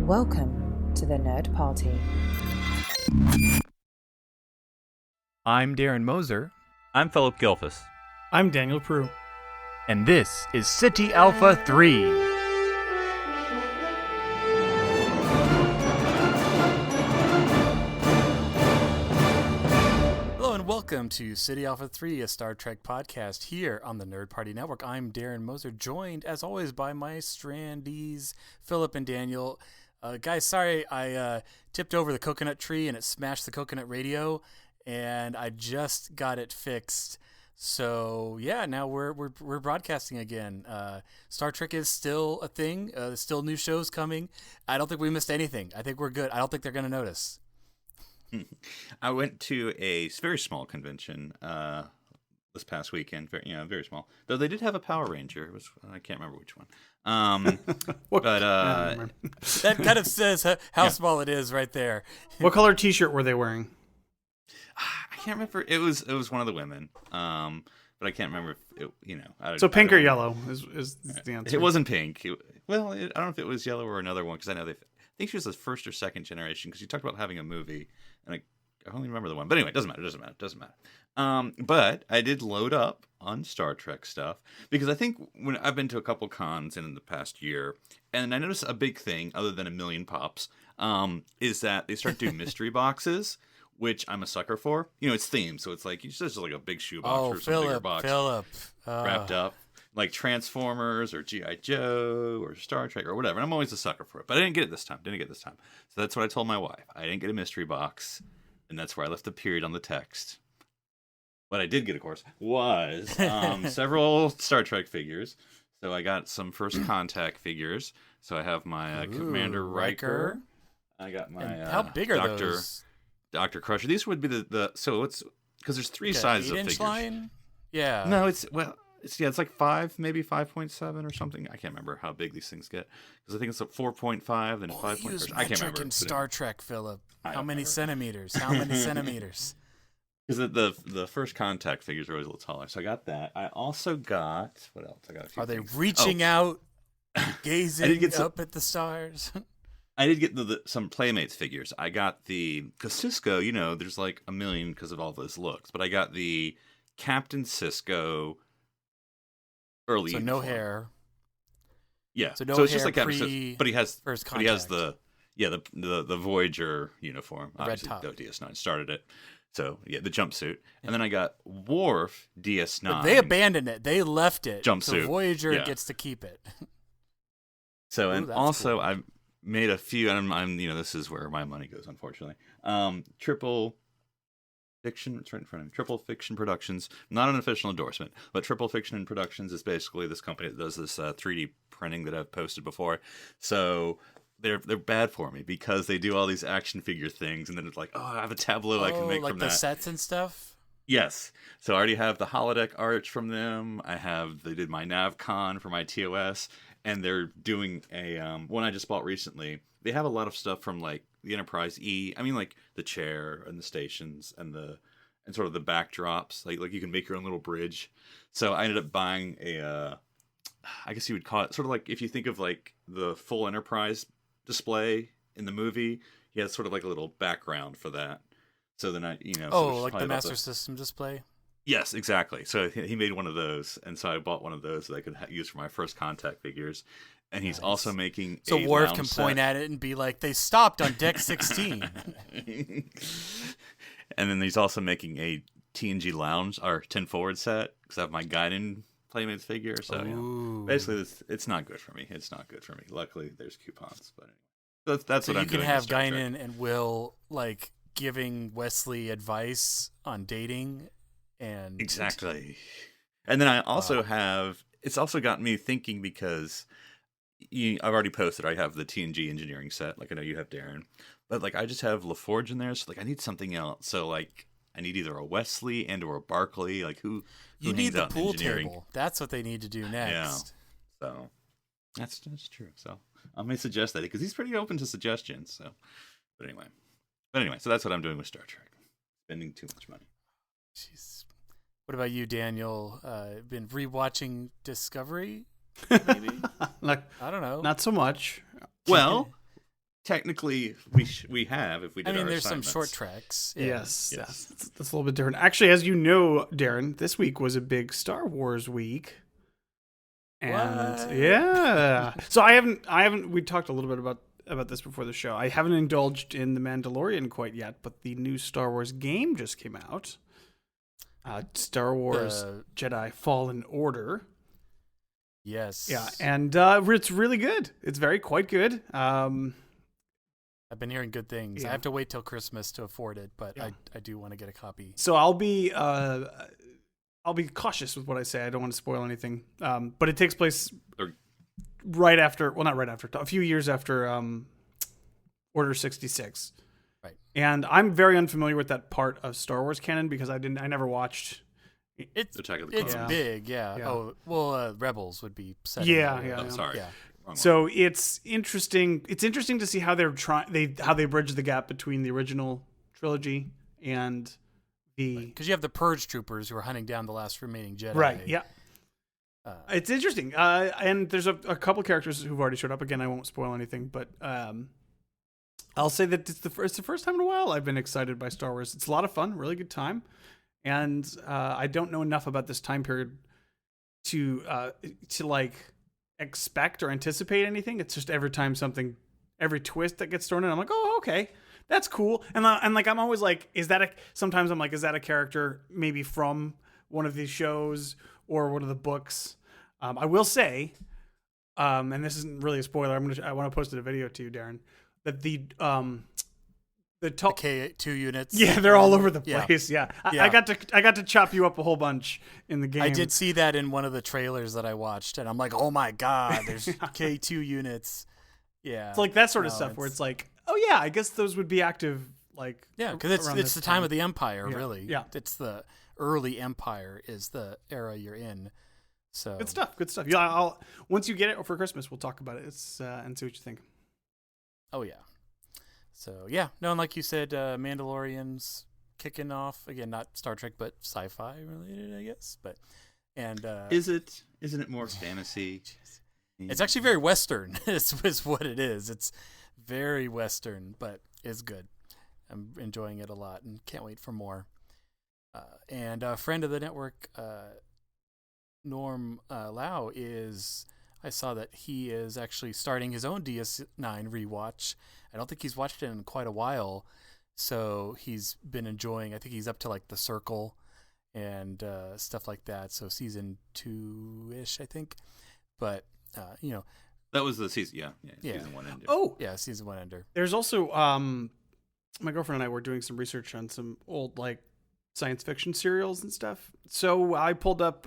Welcome to the Nerd Party. I'm Darren Moser. I'm Philip Gilfus. I'm Daniel Prue. And this is City Alpha 3. Hello and welcome to City Alpha 3, a Star Trek podcast here on the Nerd Party Network. I'm Darren Moser, joined as always by my strandies, Philip and Daniel. Guys, sorry I tipped over the coconut tree and it smashed the coconut radio, and I just got it fixed. So yeah, now we're broadcasting again. Star Trek is still a thing. There's still new shows coming. I don't think we missed anything. I think we're good. I don't think they're going to notice. I went to a very small convention this past weekend. Very small. Though they did have a Power Ranger. It was, I can't remember which one. That kind of says how small it is right there. What color T-shirt were they wearing? I can't remember. It was one of the women. But I can't remember if it, So pink or yellow is the answer. It wasn't pink. I don't know if it was yellow or another one, because I know I think she was the first or second generation, because you talked about having a movie, and I only remember the one. But anyway, it doesn't matter. But I did load up on Star Trek stuff, because I think when I've been to a couple cons in the past year, and I noticed a big thing, other than a million pops, is that they start doing mystery boxes, which I'm a sucker for. It's themed, so it's like, it's just like a big shoebox or some bigger box wrapped up. Like Transformers or G.I. Joe or Star Trek or whatever. And I'm always a sucker for it. But I didn't get it this time. So that's what I told my wife. I didn't get a mystery box. And that's where I left the period on the text. What I did get, of course, was several Star Trek figures. So I got some First Contact figures. So I have my Commander Riker. I got my how big are those? Dr. Crusher. These would be so it's because there's three sizes of figures. Line? Yeah. No, it's like 5, maybe 5.7 or something. I can't remember how big these things get, because I think it's a 4.5 and 5.4. I can't remember. In Star Trek, Philip. How many centimeters? How many centimeters? Because the First Contact figures are always a little taller. So I got that. I also got, what else? I got a few. Are they things. reaching out, gazing up at the stars? I did get some Playmates figures. I got because Cisco, there's like a million because of all of his looks, but I got the Captain Cisco early. So no hair. Yeah. So no so it's hair just like Captain, but he has First Contact. But he has the Voyager uniform. Red top. DS9 started it. So yeah, the jumpsuit, and then I got Worf DS9. But they abandoned it. They left it. Jumpsuit. So Voyager gets to keep it. So and also cool. I made a few, and I'm this is where my money goes, unfortunately. Triple Fiction, it's right in front of me. Triple Fiction Productions, not an official endorsement, but Triple Fiction Productions is basically this company that does this 3D printing that I've posted before. So they're bad for me, because they do all these action figure things, and then it's like, I have a tableau I can make like from the that. sets and stuff? Yes. So I already have the holodeck art from them. They did my NavCon for my TOS, and they're doing a one I just bought recently. They have a lot of stuff from like the Enterprise E. I mean, like the chair and the stations and sort of the backdrops. Like you can make your own little bridge. So I ended up buying I guess you would call it sort of like, if you think of like the full Enterprise display in the movie, he has sort of like a little background for that. So then like the Master System display? Yes, exactly. So he made one of those, and so I bought one of those that I could use for my First Contact figures. And he's also making a Worf lounge can set. point at it and be like, they stopped on deck 16. And then he's also making a TNG lounge, or 10 forward set, because I have my Guinan Playmates figure. So basically, it's not good for me. Luckily, there's coupons. But anyway, that's what I'm doing. So you can have Guinan and Will like giving Wesley advice on dating. And exactly. And then I also have, it's also gotten me thinking, because I've already posted, I have the TNG engineering set, like I know you have, Darren, but like I just have LaForge in there, so like I need something else. So like I need either a Wesley and or a Barclay, like who you need the out pool engineering. table. That's what they need to do next. Yeah. So that's true. So I may suggest that, because he's pretty open to suggestions. So, but anyway, so that's what I'm doing with Star Trek, spending too much money. Jeez. What about you, Daniel? Been rewatching Discovery? Maybe. Like, I don't know. not so much. Well, technically we have if we did. I mean, our there's some assignments. short tracks. Yeah. Yes. That's a little bit different. Actually, as you know, Darren, this week was a big Star Wars week. And What? yeah. So I haven't we talked a little bit about this before the show. I haven't indulged in The Mandalorian quite yet, but the new Star Wars game just came out. Star Wars Jedi Fallen Order. Yes. Yeah, and it's really good. It's quite good. I've been hearing good things. Yeah. I have to wait till Christmas to afford it, but Yeah. I do want to get a copy. So I'll be cautious with what I say. I don't want to spoil anything. But it takes place right after. Well, not right after. A few years after Order 66. Right. And I'm very unfamiliar with that part of Star Wars canon because I never watched. It's Attack of the it's Clones. big, yeah. Yeah. Oh, well, Rebels would be set. Yeah, in there. yeah. Oh, sorry. Yeah. Wrong one. So it's interesting. It's interesting to see how how they bridge the gap between the original trilogy and the Because you have the Purge troopers who are hunting down the last remaining Jedi. right. Yeah. Uh, It's interesting, and there's a couple characters who've already showed up. Again, I won't spoil anything, but I'll say that it's the first time in a while I've been excited by Star Wars. It's a lot of fun, really good time, and I don't know enough about this time period to like expect or anticipate anything. It's just every twist that gets thrown in, I'm like, oh, okay, that's cool, and like I'm always like, sometimes I'm like, is that a character maybe from one of these shows or one of the books? I will say, and this isn't really a spoiler. I want to post a video to you, Darren, that the top K2 units. yeah, they're all over the Yeah. place. Yeah, Yeah. I got to chop you up a whole bunch in the game. I did see that in one of the trailers that I watched, and I'm like, oh my god, there's K2 units. Yeah, It's like that sort of No, stuff where it's like, oh yeah, I guess those would be active. Like yeah, because around it's this the time of the Empire, Yeah. really. Yeah. It's the early Empire is the era you're in. So Good stuff. Good stuff. Yeah, I'll once you get it for Christmas, we'll talk about it. And see what you think. Oh yeah. So yeah, no, and like you said, Mandalorian's kicking off again, not Star Trek, but sci-fi related, I guess. But Isn't it more fantasy? it's actually very Western. is what it is. It's very Western, but it's good. I'm enjoying it a lot and can't wait for more. And a friend of the network, Norm Lau, I saw that he is actually starting his own DS9 rewatch. I don't think he's watched it in quite a while, so he's been enjoying. I think he's up to like The Circle and stuff like that. So season 2-ish, I think. But That was the season. Yeah. Yeah. Season 1 ended. Oh, yeah, season 1 ender. there's also my girlfriend and I were doing some research on some old like science fiction serials and stuff. So I pulled up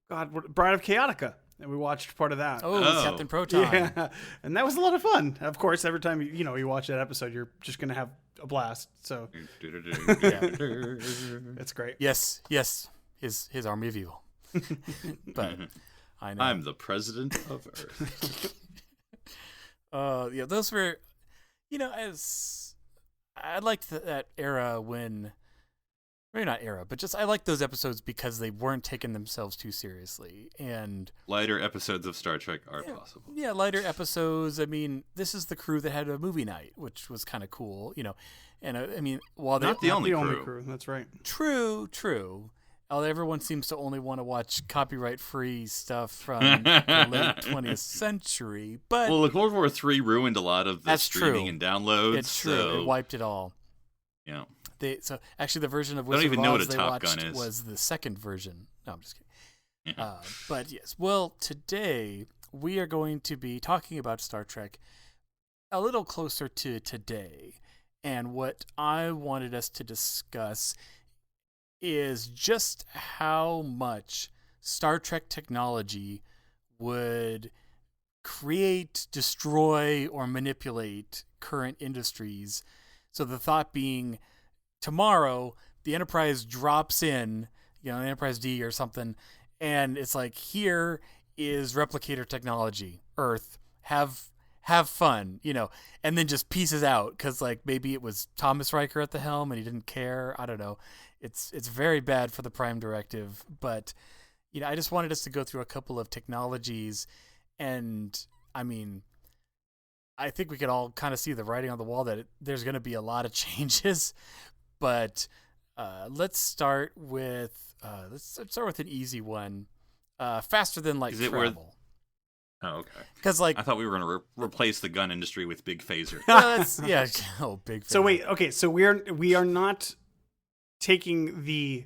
Bride of Chaotica, and we watched part of that. Oh, Captain Proton. Yeah, and that was a lot of fun. Of course, every time you watch that episode, you're just gonna have a blast. So it's great. Yes, his army of evil. But I know. I'm the president of Earth. Yeah, those were, as I liked that era when, maybe not era, but just I liked those episodes because they weren't taking themselves too seriously and Lighter episodes of Star Trek are possible. yeah, lighter episodes. I mean, this is the crew that had a movie night, which was kind of cool, And I mean, while they Not the only crew. crew. That's right. True. Everyone seems to only want to watch copyright-free stuff from the late 20th century, but Well, look, World War III ruined a lot of the That's streaming true. and downloads. it's true. So, It wiped it all. yeah. So actually, the version of I don't Wizard even of know Oz what a they Top watched Gun is. was the second version. No, I'm just kidding. Yeah. But yes, well, today we are going to be talking about Star Trek a little closer to today, and what I wanted us to discuss is just how much Star Trek technology would create, destroy, or manipulate current industries. So the thought being, tomorrow the Enterprise drops in, Enterprise D or something, and it's like, here is replicator technology, Earth, have fun, and then just pieces out because like maybe it was Thomas Riker at the helm and he didn't care. I don't know. It's very bad for the Prime Directive, but I just wanted us to go through a couple of technologies, and I mean, I think we could all kind of see the writing on the wall that there's going to be a lot of changes. But let's start with an easy one. Faster than light travel. Oh, okay. Because I thought we were going to replace the gun industry with big phaser. Big. So wait, okay, so we are not taking the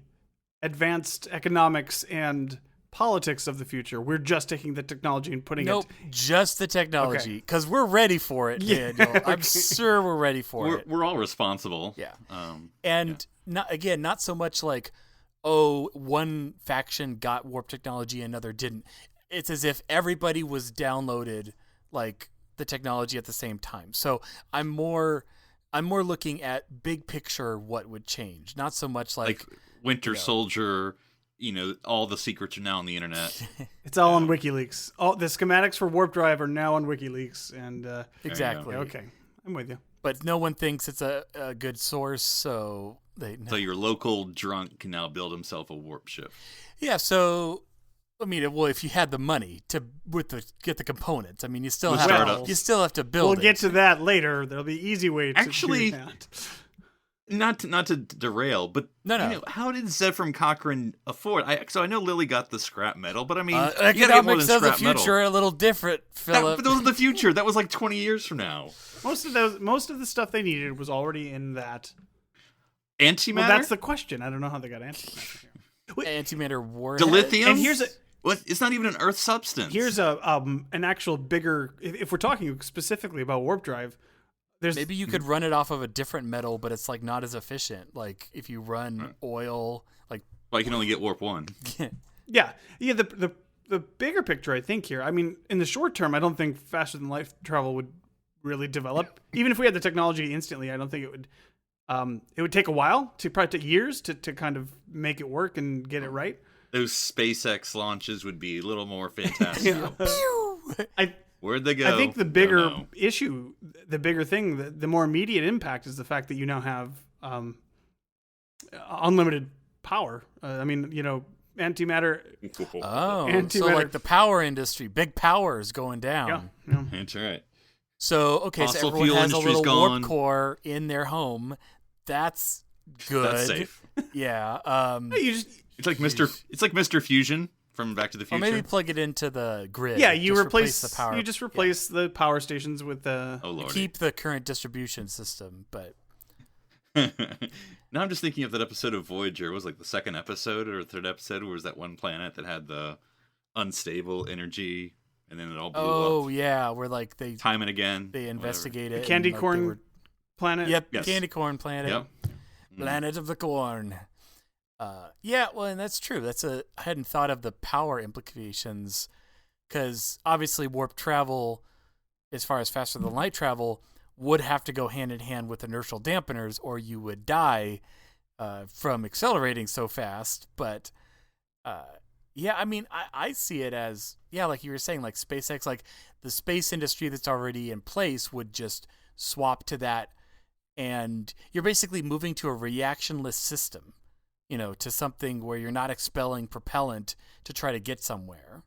advanced economics and politics of the future. We're just taking the technology and putting it. Just the technology, because we're ready for it, Daniel. Okay. I'm sure we're ready for it. We're all responsible. Yeah. Not so much like, oh, one faction got warp technology, another didn't. It's as if everybody was downloaded like the technology at the same time. So I'm more looking at big picture what would change, not so much like Winter Soldier. All the secrets are now on the internet. It's all on WikiLeaks. All the schematics for warp drive are now on WikiLeaks, and exactly. Okay, I'm with you. But no one thinks it's a good source, so So your local drunk can now build himself a warp ship. Yeah. So I mean, if you had the money to get the components, I mean, you still have to build. We'll get to that later. There'll be easy way to do that. Not to derail, but no. How did Zephram Cochrane afford? So I know Lily got the scrap metal, but I mean, economics of the future are a little different, Philip. But those are the future. That was like 20 years from now. Most of the stuff they needed was already in that antimatter. Well, that's the question. I don't know how they got antimatter here. Antimatter warhead. Dilithium. And here's it's not even an Earth substance. Here's an actual bigger. If we're talking specifically about warp drive. Maybe you could run it off of a different metal, but it's like not as efficient. Like if you run oil, like you can only get warp 1. Yeah. The bigger picture, I think here. I mean, in the short term, I don't think faster than light travel would really develop. Even if we had the technology instantly, I don't think it would. It would take a while probably take years to kind of make it work and get it right. Those SpaceX launches would be a little more fantastic. Where'd they go? I think the bigger issue, the bigger thing, the more immediate impact is the fact that you now have unlimited power. Antimatter. So like the power industry, big power is going down. Yeah. That's right. So Fossil so everyone fuel has a little gone. warp core in their home. That's good. That's safe. Yeah. It's like Mr. Fusion from Back to the Future. Or maybe plug it into the grid. Yeah, you just replace the power. You just replace the power stations with the. Oh Lord. Keep the current distribution system, but. Now I'm just thinking of that episode of Voyager. It was like the second episode or third episode where it was that one planet that had the unstable energy, and then it all blew up. Oh yeah, where like they time and again they investigate it. The candy corn planet. Yep, yes. Candy corn planet. Yep. Planet of the corn. Yeah, well, and that's true. I hadn't thought of the power implications, because obviously warp travel, as far as faster than light travel, would have to go hand in hand with inertial dampeners, or you would die from accelerating so fast. But yeah, I mean, I see it as, like you were saying, like SpaceX, like the space industry that's already in place would just swap to that, and you're basically moving to a reactionless system. To something where you're not expelling propellant to try to get somewhere.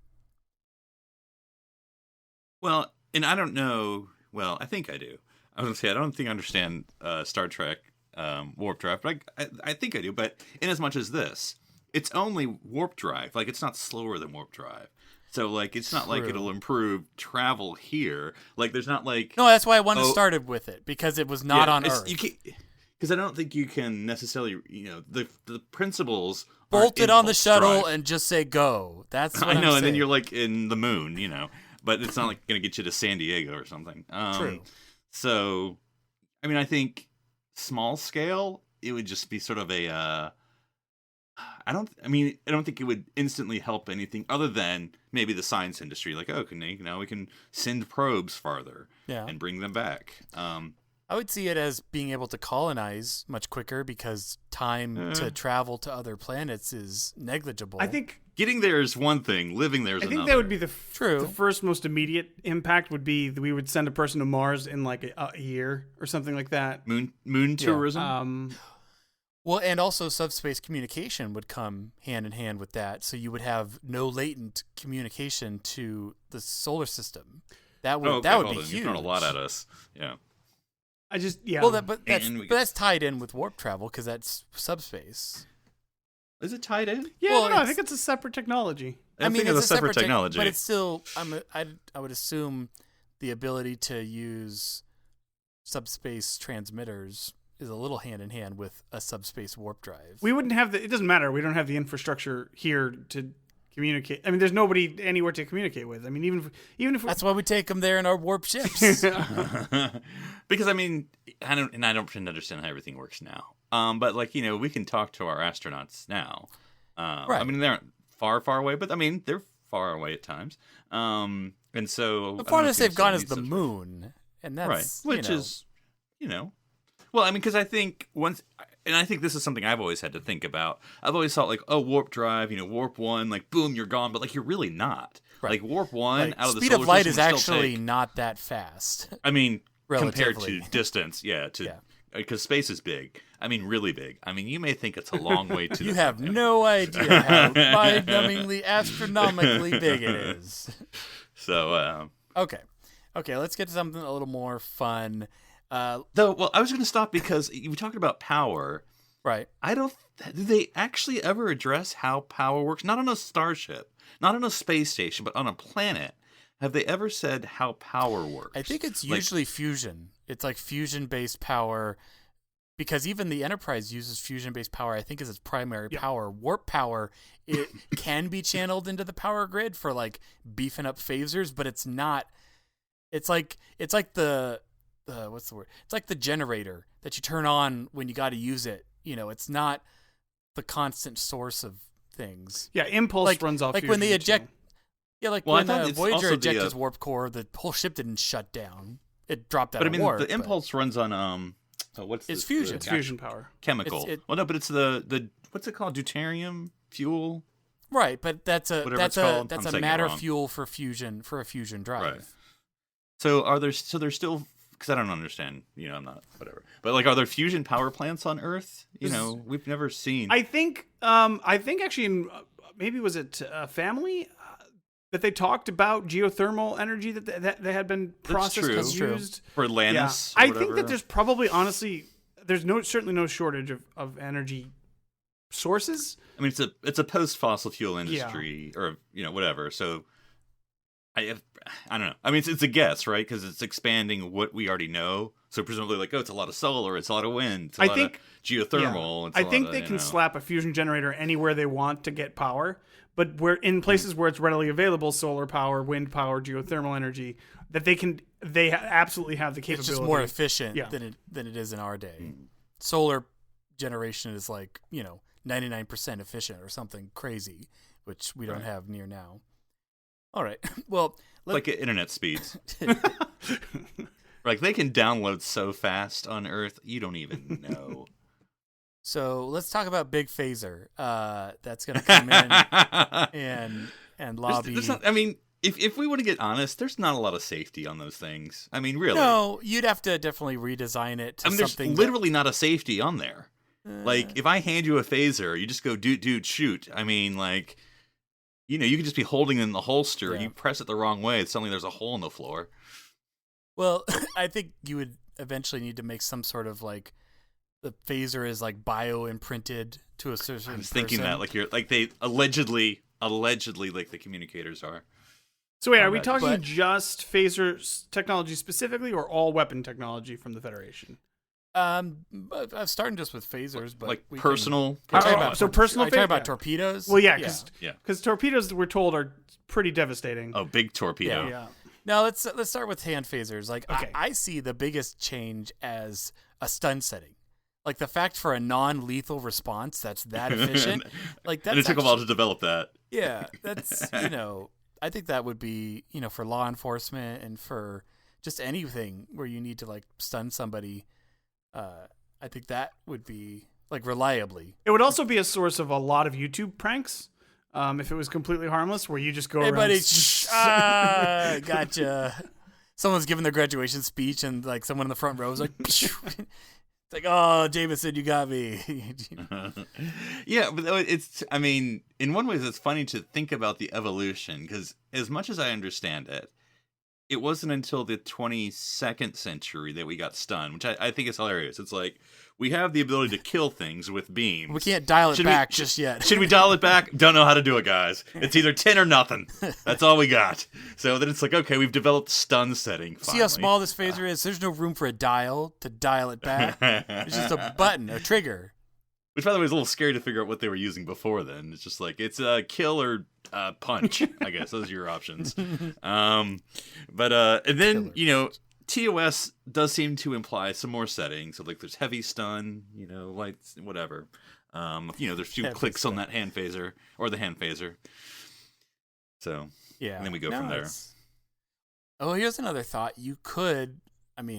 Well, and I don't know. Well, I think I do. I was going to say, I don't think I understand Star Trek warp drive, but I think I do. But in as much as this, it's only warp drive. Like, it's not slower than warp drive. So, like, it's not like it'll improve travel here. Like, there's not like... No, that's why I wanted to start with it, because it was not on Earth. Because I don't think you can necessarily, the principles bolt it on the shuttle and just say go. That's what I know, I'm saying. and then you're like in the moon, but it's not like going to get you to San Diego or something. True. So, I mean, I think small scale, it would just be sort of a. I don't think it would instantly help anything other than maybe the science industry. Like, we can send probes farther and bring them back. I would see it as being able to colonize much quicker, because time to travel to other planets is negligible. I think getting there is one thing, living there is another. I think that would be the True. The first most immediate impact would be that we would send a person to Mars in like a year or something like that. Moon tourism. Well, and also subspace communication would come hand in hand with that, so you would have no latent communication to the solar system. That would Oh, okay, that would hold be on. huge. You're throwing a lot at us. Yeah. I just Well, that's And we but that's tied in with warp travel because that's subspace. Is it tied in? yeah. well, No, I it's- think it's a separate technology. I think it's a separate technology. but it's still. I would assume the ability to use subspace transmitters is a little hand in hand with a subspace warp drive. We wouldn't have the. It doesn't matter. We don't have the infrastructure here to communicate. I mean, there's nobody anywhere to communicate with. I mean, even if That's why we take them there in our warp ships. Because I mean, I don't pretend to understand how everything works now. But like we can talk to our astronauts now. Right. I mean, they aren't far away, but I mean, they're far away at times. And so The I don't know farthest if you they've gone necessarily is the need moon, and that's right, which is well, I mean, because I think and I think this is something I've always had to think about. I've always thought like, oh, warp drive, warp 1, like boom, you're gone, but like you're really not. Right. Like warp 1 like, out of the speed solar of light system is would still actually take- not that fast. I mean, compared Relatively. to distance, yeah, Yeah. because space is big. I mean, really big. I mean, you may think it's a long way to. You the have no idea how mind-numbingly, astronomically big it is. So, Okay, let's get to something a little more fun. well, I was going to stop because you talked about power. Right. Do they actually ever address how power works? Not on a starship, not on a space station, but on a planet. Have they ever said how power works? I think it's Like- usually fusion. It's like fusion-based power, because even the Enterprise uses fusion-based power, I think, as its primary power. Warp power, it can be channeled into the power grid for like beefing up phasers, but it's not. It's like the what's the word? It's like the generator that you turn on when you got to use it. It's not the constant source of things. yeah, impulse Like- runs off. like when they fusion, eject- too. Yeah, like Well, I when thought it's Voyager also the, ejected its warp core, the whole ship didn't shut down. It dropped out But I of mean, warp. the but- impulse runs on what's It's the fusion. It's fusion power. chemical. Well, no, but it's the what's it called? Deuterium fuel. Right, but that's a Whatever that's it's called, a I'm that's a saying it matter wrong. fuel for a fusion drive. Right. So there's still, because I don't understand. I'm not whatever. But like, are there fusion power plants on Earth? We've never seen. I think actually in maybe was it Family that they talked about geothermal energy that they had been processed true. and That's true. used. for Atlantis. I or think that whatever. there's probably honestly certainly no shortage of energy sources. I mean, it's a post fossil fuel industry, or whatever. So I don't know. I mean, it's a guess, right? Because it's expanding what we already know. So presumably, like, it's a lot of solar, it's a lot of wind, it's a lot of geothermal. It's a I lot think of, they can slap a fusion generator anywhere they want to get power, but we're in places where it's readily available, solar power, wind power, geothermal energy, that they absolutely have the capability. It's just more efficient Yeah. than it is in our day. Solar generation is like 99% efficient or something crazy, which we don't have near now. All right, well, like at internet speeds. Like, they can download so fast on Earth, you don't even know. so let's talk about Big Phaser. That's gonna come in and lobby. There's not, I mean, if we want to get honest, there's not a lot of safety on those things. I mean, really. No, you'd have to definitely redesign it to I mean, there's something. literally not a safety on there. Like, if I hand you a phaser, you just go, dude, shoot. I mean, like, you can just be holding it in the holster. Yeah. You press it the wrong way, suddenly there's a hole in the floor. Well, I think you would eventually need to make some sort of like the phaser is like bio imprinted to a certain. I was thinking person. that, like they allegedly, like the communicators are. So wait, are we But- talking just phaser technology specifically, or all weapon technology from the Federation? I'm starting just with phasers, but Like we personal. Can, Oh, about so personal Are you talking phas- about yeah. torpedoes? Well, yeah, Yeah. because torpedoes we're told are pretty devastating. Oh, big torpedo. yeah. Now let's start with hand phasers. Like Okay. I see the biggest change as a stun setting. Like the fact for a non-lethal response that's that efficient. Like that's And it took a while actually- to develop that. Yeah, that's I think that would be for law enforcement and for just anything where you need to like stun somebody. I think that would be like reliably. It would also be a source of a lot of YouTube pranks. If it was completely harmless, where you just go Hey, around. buddy, gotcha. Someone's giving their graduation speech, and like someone in the front row is like, it's like, oh, Jameson, you got me. Yeah, but I mean, in one way, it's funny to think about the evolution, because as much as I understand it, it wasn't until the 22nd century that we got stun, which I think is hilarious. It's like, we have the ability to kill things with beams. We can't dial it back just yet. Should we dial it back? Don't know how to do it, guys. It's either 10 or nothing. That's all we got. So then it's like, okay, we've developed stun setting. Finally. See how small this phaser is? There's no room for a dial to dial it back. It's just a button, a trigger. Which, by the way, is a little scary to figure out what they were using before then. It's just like, it's a kill or punch, I guess. Those are your options. And then, TOS does seem to imply some more settings. So, like, there's heavy stun, lights, whatever. There's a few clicks on that hand phaser, or the hand phaser. So, yeah. And then we go from there. Oh, here's another thought. You could, and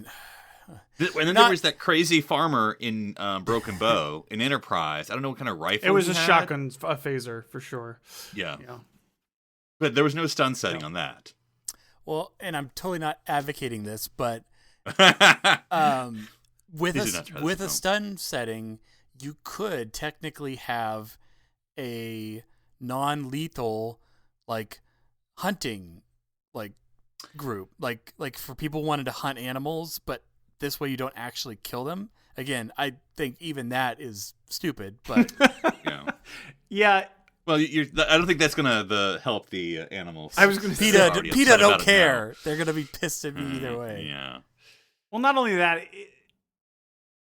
then there was that crazy farmer in Broken Bow in Enterprise. I don't know what kind of rifle it was. He a had. shotgun, a phaser for sure. Yeah. But there was no stun setting on that. Well, and I'm totally not advocating this, but with a stun setting, you could technically have a non-lethal hunting group, like for people wanting to hunt animals, but this way you don't actually kill them. Again, I think even that is stupid, but yeah. Well, I don't think that's gonna help the animals. I was gonna say PETA don't care. They're gonna be pissed at me either way. Yeah. Well, not only that,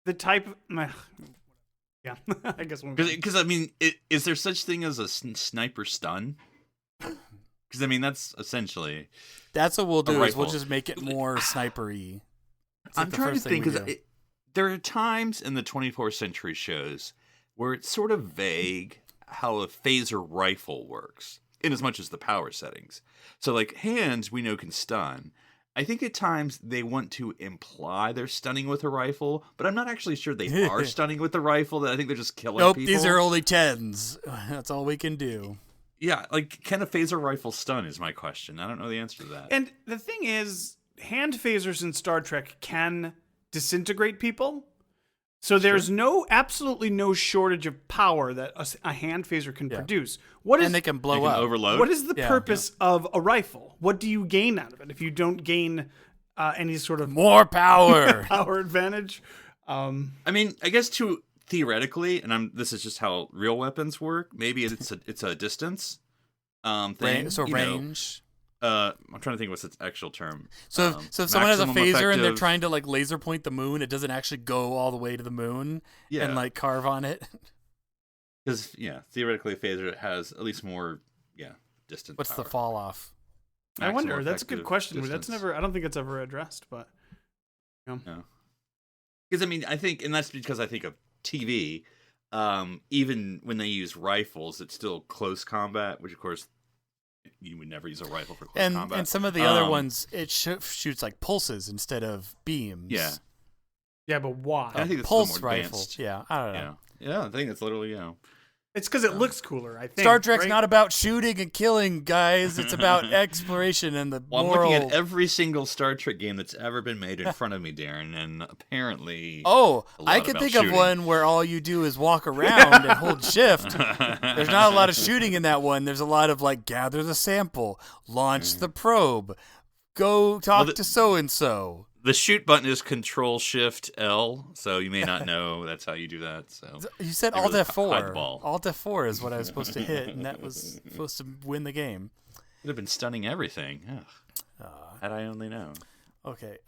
the type. Yeah, I guess. Because is there such thing as a sniper stun? Because that's essentially. That's what we'll do. Is we'll just make it more snipery. I'm trying to think because there are times in the 24th century shows where it's sort of vague how a phaser rifle works, in as much as the power settings. So, like, hands we know can stun. I think at times they want to imply they're stunning with a rifle, but I'm not actually sure they are stunning with the rifle. That I think they're just killing people. These are only 10s. That's all we can do. Yeah, like, can a phaser rifle stun is my question. I don't know the answer to that. And the thing is, hand phasers in Star Trek can disintegrate people. So there's absolutely no shortage of power that a hand phaser can produce. And they can blow up. Overload. What is the purpose of a rifle? What do you gain out of it if you don't gain any sort of more power power advantage? I guess theoretically, and this is just how real weapons work. Maybe it's a distance thing. Range. I'm trying to think what's its actual term. So if someone has a phaser effective... and they're trying to laser point the moon, it doesn't actually go all the way to the moon and carve on it. Because theoretically a phaser has at least more distance. What's power. the fall off? I wonder. That's a good question. Distance. I don't think it's ever addressed, but no. Because I think, and that's because I think of TV. Even when they use rifles, it's still close combat, which of course. You would never use a rifle for close combat. And some of the other ones, it shoots like pulses instead of beams. Yeah, but why? I think it's pulse more rifle. advanced. Yeah, I don't know. Yeah, I think it's literally It's because it looks cooler. I think Star Trek's not about shooting and killing, guys. It's about exploration and the moral. I'm looking at every single Star Trek game that's ever been made in front of me, Darren, and apparently. I can think of one where all you do is walk around and hold shift. There's not a lot of shooting in that one. There's a lot of gather the sample, launch the probe, go talk to so and so. The shoot button is Control-Shift-L, so you may not know that's how you do that. So you said Alt F4. Alt F4 is what I was supposed to hit, and that was supposed to win the game. Would have been stunning everything. Had I only known. Okay,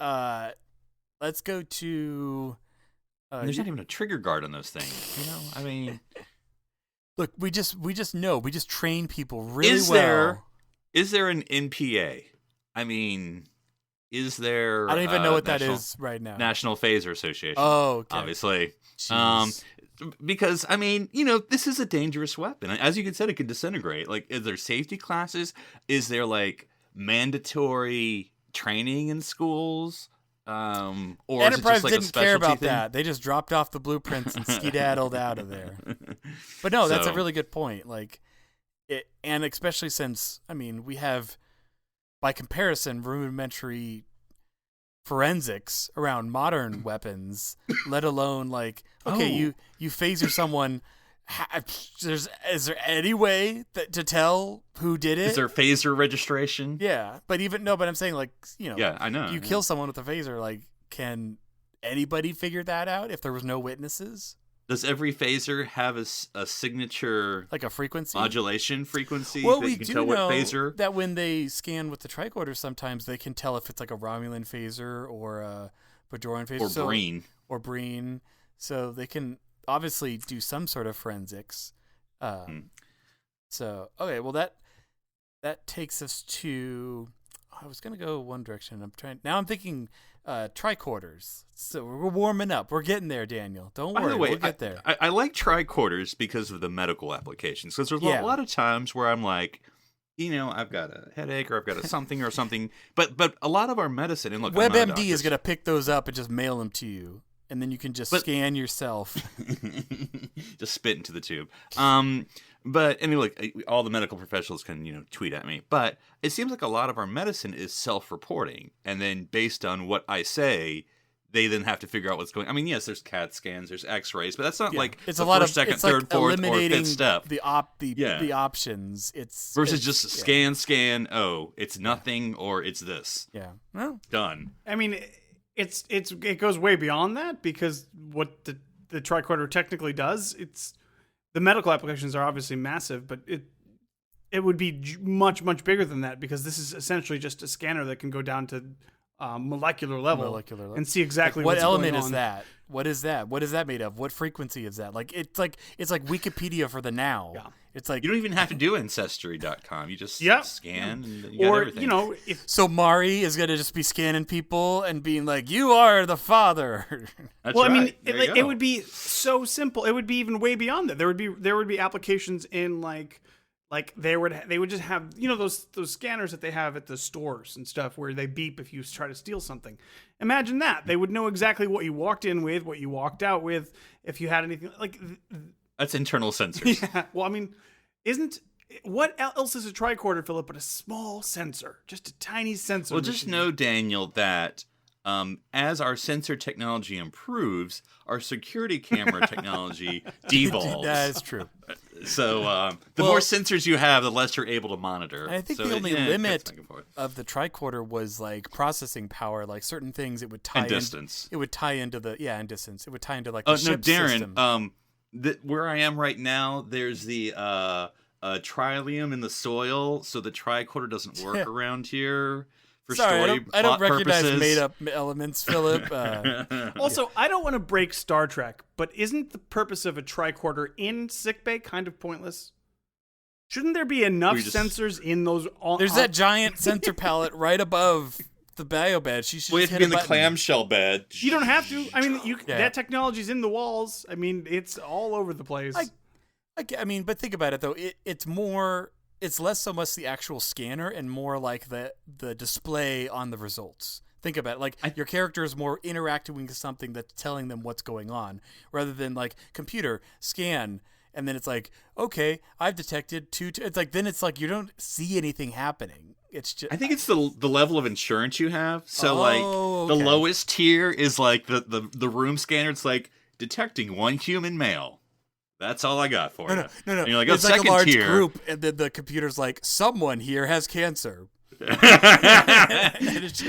let's go to. There's not even a trigger guard on those things. Look, we just know. We just train people really well. Is there an NPA? Is there? I don't even know what that is right now. National Phaser Association. Oh, okay. Obviously. Jeez. Because this is a dangerous weapon. As you said, it can disintegrate. Is there safety classes? Is there mandatory training in schools? Or Enterprise is it just didn't care about thing? that. They just dropped off the blueprints and skedaddled out of there. But no, that's a really good point. And especially since we have. By comparison, rudimentary forensics around modern weapons, let alone you phaser someone. Is there any way to tell who did it? Is there phaser registration? Yeah, but I'm saying, like, Yeah, I know. If you kill someone with a phaser, like, can anybody figure that out if there was no witnesses? Does every phaser have a signature, like a frequency modulation frequency? Well, that we you can do tell know what phaser? that when they scan with the tricorder, sometimes they can tell if it's like a Romulan phaser or a Bajoran phaser, or Breen. So they can obviously do some sort of forensics. So okay, well that takes us to. I was gonna go one direction. I'm thinking tricorders. So we're warming up. We're getting there, Daniel. Don't worry, we'll get there. I like tricorders because of the medical applications. Because there's a lot of times where I'm like, I've got a headache or I've got a something or something. But a lot of our medicine, and look, WebMD is gonna pick those up and just mail them to you. And then you can just scan yourself. Just spit into the tube. But anyway, all the medical professionals can, tweet at me. But it seems like a lot of our medicine is self-reporting. And then based on what I say, they then have to figure out what's going on. I mean, yes, there's CAT scans, there's x-rays, but that's not like it's the a lot first, second, third, fourth, or fifth step. The options. It's versus just scan, oh, it's nothing or it's this. Yeah. Well, done. I mean, it goes way beyond that, because what the tricorder technically does, the medical applications are obviously massive, but it would be much, much bigger than that, because this is essentially just a scanner that can go down to molecular level and see exactly what what's element going on. is that. What is that? What is that made of? What frequency is that? Like it's like Wikipedia for the now. Yeah. It's like you don't even have to do ancestry.com. You just scan and you got everything. So Mari is going to just be scanning people and being like, "You are the father." That's well, right. I mean, it would be so simple. It would be even way beyond that. There would be applications in like they would just have those scanners that they have at the stores and stuff where they beep if you try to steal something. Imagine that. They would know exactly what you walked in with, what you walked out with, if you had anything like. That's internal sensors. Yeah. Well, I mean, what else is a tricorder, Philip, but a small sensor, just a tiny sensor? Well, just know, Daniel, that as our sensor technology improves, our security camera technology devolves. That is true. So the more sensors you have, the less you're able to monitor. I think the only limit of the tricorder was like processing power. Like certain things, it would tie and distance. It would tie into and distance. It would tie into like the the ship Darren, system. Where I am right now, there's the trillium in the soil, so the tricorder doesn't work around here. Sorry, I don't recognize purposes. Made-up elements, Philip. Also, I don't want to break Star Trek, but isn't the purpose of a tricorder in sickbay kind of pointless? Shouldn't there be enough sensors in those? There's that giant sensor palette right above the bio bed. She should have to be in the clamshell bed. You don't have to. I mean, that technology's in the walls. I mean, it's all over the place. I mean, but think about it though. It's more. It's less so much the actual scanner and more like the display on the results. Think about it. Like your character is more interacting with something that's telling them what's going on, rather than like computer scan and then it's like, okay, I've detected two. It's like then it's like you don't see anything happening. It's just. I think it's the level of insurance you have. So the lowest tier is like the room scanner. It's like detecting one human male. That's all I got for you. No. And you're like, it's second like a large tier. group, and then the computer's like, someone here has cancer. And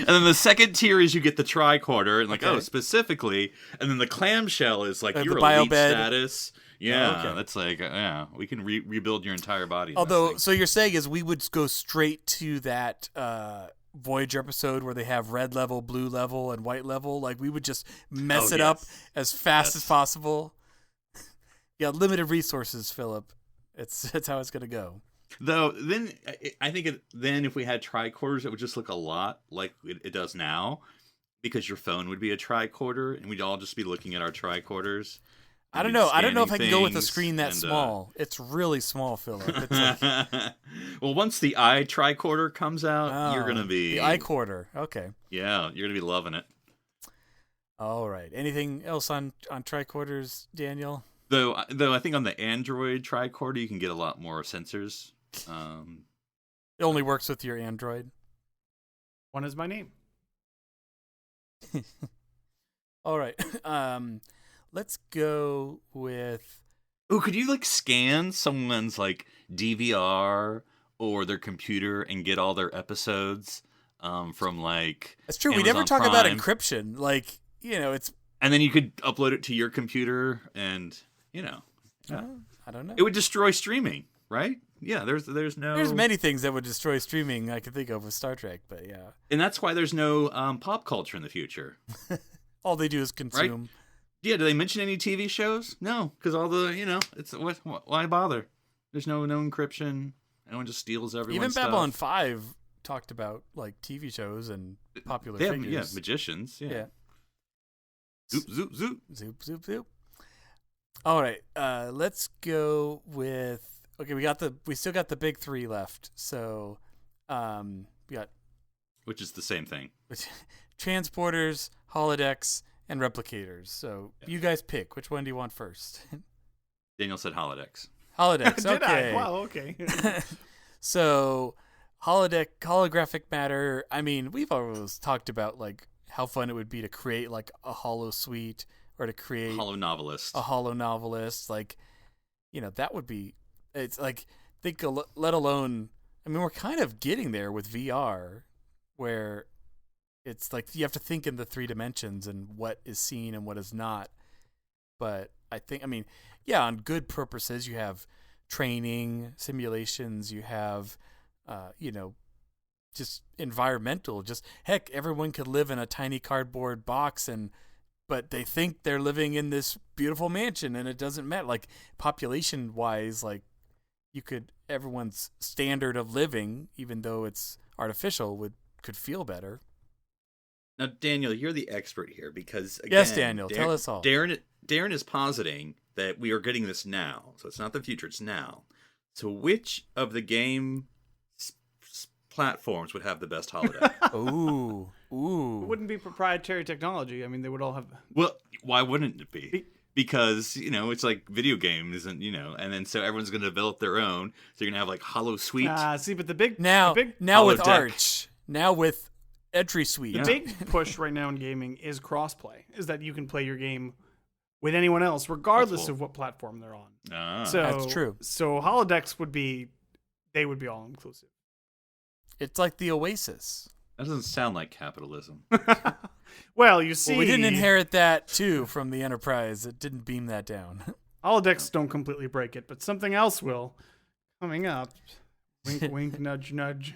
then the second tier is you get the tricorder, and like, specifically. And then the clamshell is like your elite status. Yeah, that's like, we can rebuild your entire body. Although, so you're saying is we would go straight to that Voyager episode where they have red level, blue level, and white level. Like we would just mess it up as fast as possible. Yeah, limited resources, Philip. That's how it's gonna go. Though, then I think if we had tricorders, it would just look a lot like it does now, because your phone would be a tricorder, and we'd all just be looking at our tricorders. I don't know. I don't know if I can go with a screen that small. It's really small, Philip. It's like... Well, once the tricorder comes out, you're gonna be the iQuarter. Okay. Yeah, you're gonna be loving it. All right. Anything else on tricorders, Daniel? Though I think on the Android tricorder you can get a lot more sensors. It only works with your Android. One is my name. All right. Let's go with Oh, could you like scan someone's like DVR or their computer and get all their episodes from like That's true. Amazon We never talk about Prime? encryption. Like, it's. And then you could upload it to your computer, and I don't know. it would destroy streaming, right? Yeah, there's no. There's many things that would destroy streaming I could think of with Star Trek, but yeah. And that's why there's no pop culture in the future. All they do is consume. Yeah, do they mention any TV shows? No, because all the it's why bother? There's no encryption. Everyone just steals everyone's Even stuff. Babylon 5 talked about like TV shows and popular They have, figures. magicians. Yeah. Yeah. Zoop, zoop, zoop. Zoop, zoop, zoop. All right, let's go with. Okay, we still got the big three left. So, we got Which is the same thing. transporters, holodecks, and replicators. So you guys pick. Which one do you want first? Daniel said holodecks. Holodecks. Did Okay. I? Wow. Okay. So holographic matter. I mean, we've always talked about like how fun it would be to create like a holo suite or to create Hollow novelist. a holo novelist. Like, that would be. It's like let alone. I mean, we're kind of getting there with VR, where it's like you have to think in the 3 dimensions and what is seen and what is not. But I mean, yeah, on good purposes, you have training simulations, you have, just environmental. Just heck, everyone could live in a tiny cardboard box, but they think they're living in this beautiful mansion, and it doesn't matter. Like population wise, like everyone's standard of living, even though it's artificial, could feel better. Now, Daniel, you're the expert here because again, Yes, Daniel, tell us all. Darren is positing that we are getting this now, so it's not the future; it's now. So, which of the game platforms would have the best holodeck? Ooh. It wouldn't be proprietary technology. I mean, they would all have. Well, why wouldn't it be? Because it's like video games, and and then so everyone's going to develop their own. So you're going to have like Holo Suite. See, but the big Now with holodeck. Arch, now with Entry Suite. The big push right now in gaming is crossplay. Is that you can play your game with anyone else, regardless of what platform they're on. So That's true. So holodecks would be all inclusive. It's like the Oasis. That doesn't sound like capitalism. Well, you see, Well, we didn't inherit that too from the Enterprise. It didn't beam that down. holodecks don't completely break it, but something else will. Coming up. Wink, wink, nudge, nudge.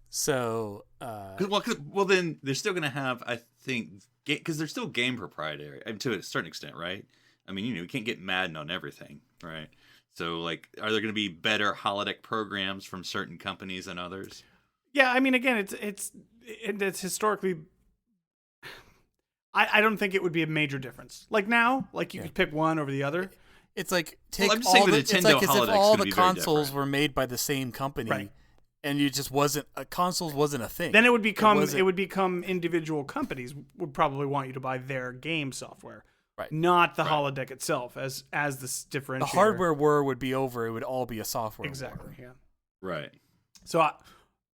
So, well, then they're still going to have, I think, because they're still game proprietary to a certain extent, right? I mean, you can't get Madden on everything, right? So, like, are there going to be better holodeck programs from certain companies than others? Yeah, I mean, again, it's historically. I don't think it would be a major difference. Like now, like you could pick one over the other. it's like take I'm just saying all the the. It's Nintendo like as if holodecks all gonna the be very consoles different. were made by the same company, Right. and you just wasn't consoles wasn't a thing. Then it would become wasn't- it would become individual companies would probably want you to buy their game software, Right. not the holodeck itself as this differentiator. the hardware war would be over. It would all be a software. exactly. Yeah. Right. So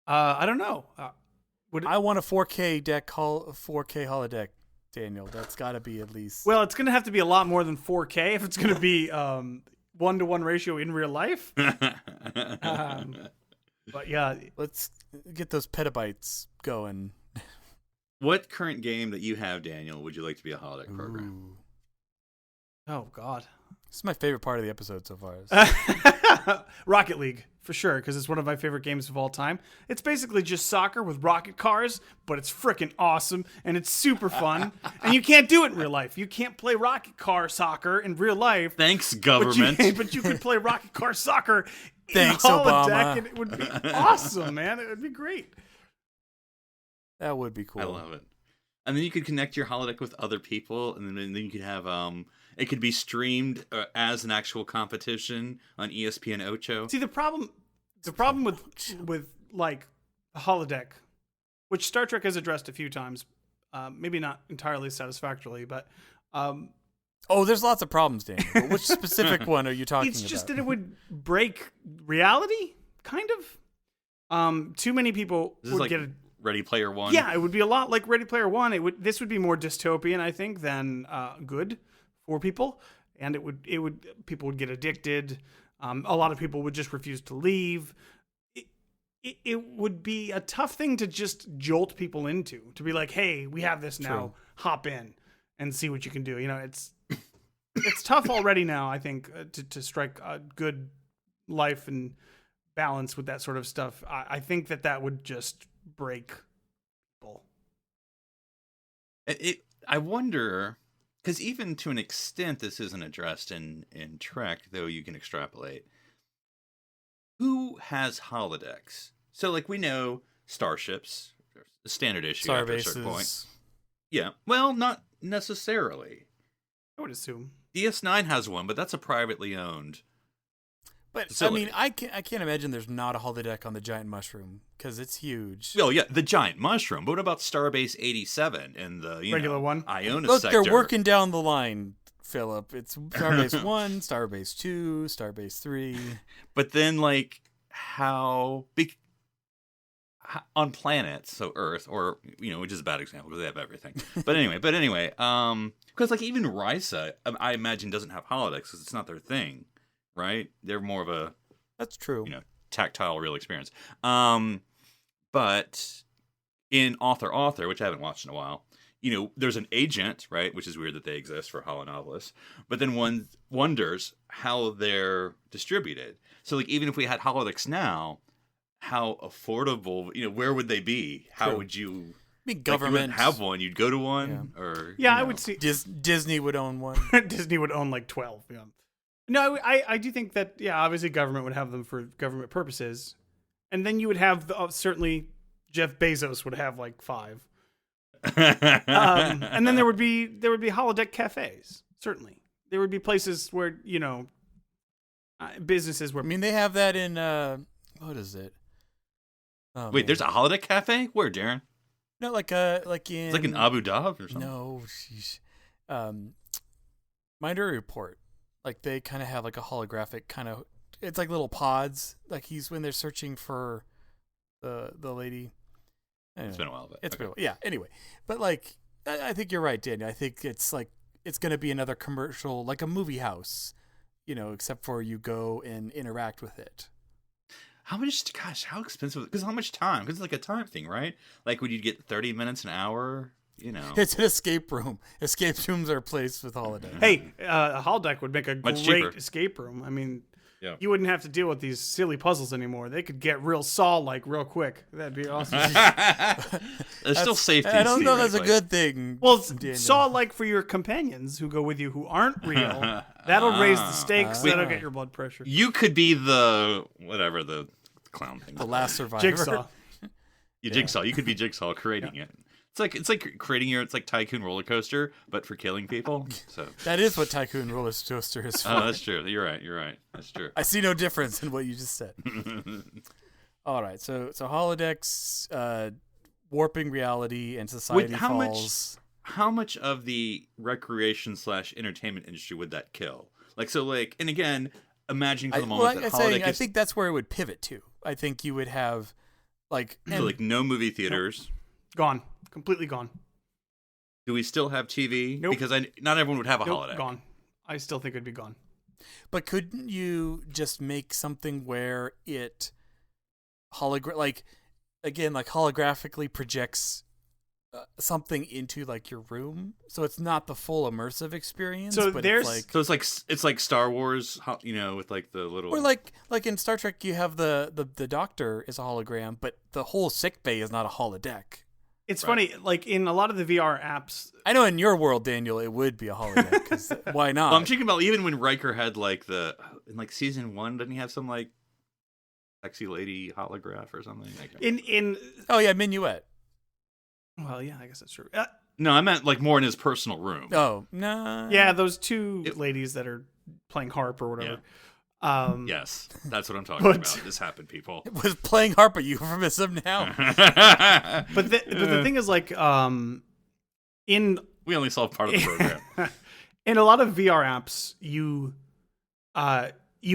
I don't know. I want a 4K 4K holodeck, Daniel. That's got to be at least. Well, it's going to have to be a lot more than 4K if it's going to be 1-to-1 ratio in real life. But yeah, Let's get those petabytes going. What current game that you have, Daniel, would you like to be a holodeck program? Ooh. oh god, This is my favorite part of the episode so far. Rocket League for sure because it's one of my favorite games of all time. It's basically just soccer with rocket cars, but it's freaking awesome and it's super fun. And you can't do it in real life. You can't play rocket car soccer in real life. Thanks, government. But you could play rocket car soccer Thanks, in a holodeck, Obama. and it would be awesome, man. It would be great. That would be cool. I love it. And then you could connect your holodeck with other people, and then you could have it could be streamed as an actual competition on ESPN Ocho. See the problem with like the holodeck, which Star Trek has addressed a few times, maybe not entirely satisfactorily, but Oh, there's lots of problems, Daniel. But which specific one are you talking about? it's just that it would break reality, kind of. Too many people This would is like get a Ready Player One. yeah. It would be a lot like Ready Player One. This would be more dystopian, I think, than good for people. and people would get addicted. A lot of people would just refuse to leave. It would be a tough thing to just jolt people into, to be like, hey, we have this now, True. hop in and see what you can do. It's tough already now, I think, to strike a good life and balance with that sort of stuff. I think that would just break people. I wonder, because even to an extent, this isn't addressed in Trek, though you can extrapolate. Who has holodecks? So, like, we know starships, the standard issue Star after a certain point. bases. Yeah, well, not necessarily. I would assume. DS9 has one, but that's a privately owned. But facility. I mean, I can't imagine there's not a holodeck on the giant mushroom because it's huge. Well, yeah, the giant mushroom. But what about Starbase 87 and the Regular one? Iona Look, sector? they're working down the line, Philip. It's Starbase 1, Starbase 2, Starbase 3. But then, like, on planets, so Earth, or which is a bad example because they have everything. But anyway, because like even Risa, I imagine doesn't have holodecks because it's not their thing, right? They're more of a That's true. tactile, real experience. But in Author, which I haven't watched in a while, there's an agent, right? Which is weird that they exist for holonovelists. But then one wonders how they're distributed. So like even if we had holodecks now, how affordable, where would they be? How True. would you? I mean, Like, you government. wouldn't have one. You'd go to one, or Yeah, I would see Disney would own one. Disney would own like 12. Yeah. No, I do think that, obviously government would have them for government purposes. And then you would have, certainly Jeff Bezos would have like 5. And then there would be holodeck cafes. Certainly. There would be places where, businesses where. I mean, they have that in, what is it? Oh, Wait, man. there's a holodeck cafe? Where, Darren? No, like in. It's like in Abu Dhabi or something. No, sheesh. Minority Report. Like they kind of have like a holographic kind of. It's like little pods. Like when they're searching for the lady. It's been a while, but It's okay. been, yeah. Anyway, but like I think you're right, Daniel. I think it's going to be another commercial, like a movie house, except for you go and interact with it. How expensive? Because how much time? Because it's like a time thing, right? Like, would you get 30 minutes, an hour? It's an escape room. Escape rooms are placed with holodecks. Hey, a holodeck would make a Much great cheaper. escape room. I mean, Yeah. you wouldn't have to deal with these silly puzzles anymore. They could get real Saw-like real quick. That'd be awesome. There's still safety. I don't know. That's a theoretically. good thing. Well, Daniel. Saw-like for your companions who go with you who aren't real. That'll raise the stakes. That'll get your blood pressure. You could be the clown thing. The last survivor. Jigsaw. Jigsaw. You could be Jigsaw creating it. It's like creating it's like Tycoon roller coaster, but for killing people. So That is what Tycoon Roller Coaster is for. oh, that's true. You're right. That's true. I see no difference in what you just said. All right, so holodecks, warping reality, and society falls. How much of the recreation / entertainment industry would that kill? And again, imagine for the moment that holodeck I think that's where it would pivot to. I think you would have no movie theaters. Gone. Completely gone. Do we still have TV? Nope. Because not everyone would have a holodeck. Gone. I still think it'd be gone. But couldn't you just make something where it holographically projects something into like your room, so it's not the full immersive experience? So but there's- it's like Star Wars, with like the little or like in Star Trek, you have the doctor is a hologram, but the whole sick bay is not a holodeck. It's funny, like in a lot of the VR apps. I know in your world, Daniel, it would be a holodeck. 'Cause why not? Well, I'm thinking about even when Riker had in season 1, didn't he have some like sexy lady holograph or something? In Oh yeah, Minuet. well, yeah, I guess that's true. No, I meant like more in his personal room. Oh no. Yeah, those two ladies that are playing harp or whatever. Yes, that's what I'm talking But- about. This happened, people. Was playing harp a euphemism now? But the thing is, like, in We only saw part of the program. in a lot of VR apps, you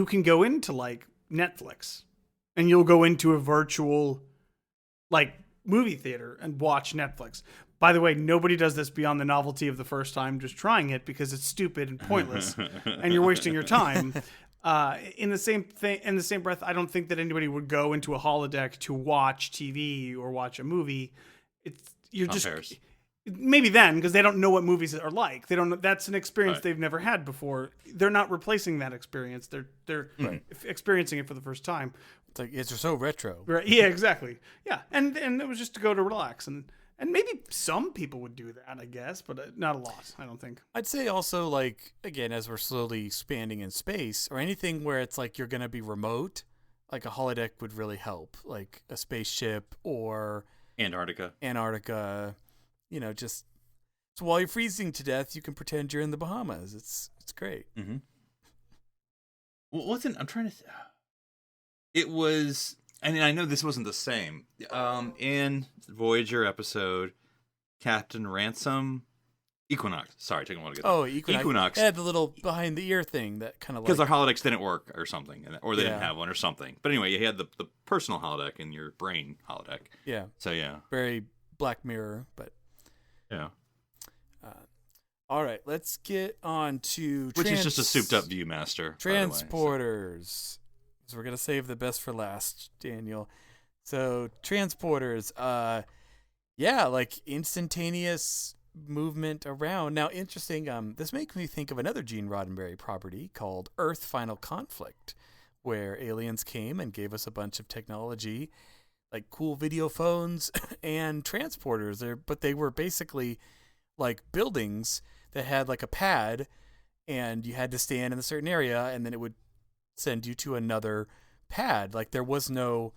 can go into like Netflix, and you'll go into a virtual like movie theater and watch Netflix. By the way, nobody does this beyond the novelty of the first time just trying it because it's stupid and pointless and you're wasting your time. In the same breath, I don't think that anybody would go into a holodeck to watch TV or watch a movie. Maybe then, because they don't know what movies are like. They don't know, that's an experience they've never had before. They're not replacing that experience. They're experiencing it for the first time. It's like it's so retro. Right? Yeah, exactly. Yeah, and it was just to go to relax, and maybe some people would do that, I guess, but not a lot. I don't think. I'd say also, like, again, as we're slowly expanding in space, or anything where it's like you're going to be remote, like a holodeck would really help, like a spaceship or Antarctica. You know, just so while you're freezing to death, you can pretend you're in the Bahamas. It's great. Mm-hmm. Well, I'm trying to. It was. I mean, I know this wasn't the same. In Voyager episode, Captain Ransom, Equinox. Sorry, taking a while to get that. Oh, Equinox. It had the little behind the ear thing that kind of because their holodecks didn't work or something, or they didn't have one or something. But anyway, you had the personal holodeck in your brain holodeck. Yeah. So yeah, very Black Mirror, but. Yeah. All right, let's get on to which is just a souped-up Viewmaster. Transporters. So we're gonna save the best for last, Daniel. So transporters, like instantaneous movement around. Now, interesting. This makes me think of another Gene Roddenberry property called Earth: Final Conflict, where aliens came and gave us a bunch of technology, like cool video phones and transporters there, but they were basically like buildings that had like a pad and you had to stand in a certain area and then it would send you to another pad. Like there was no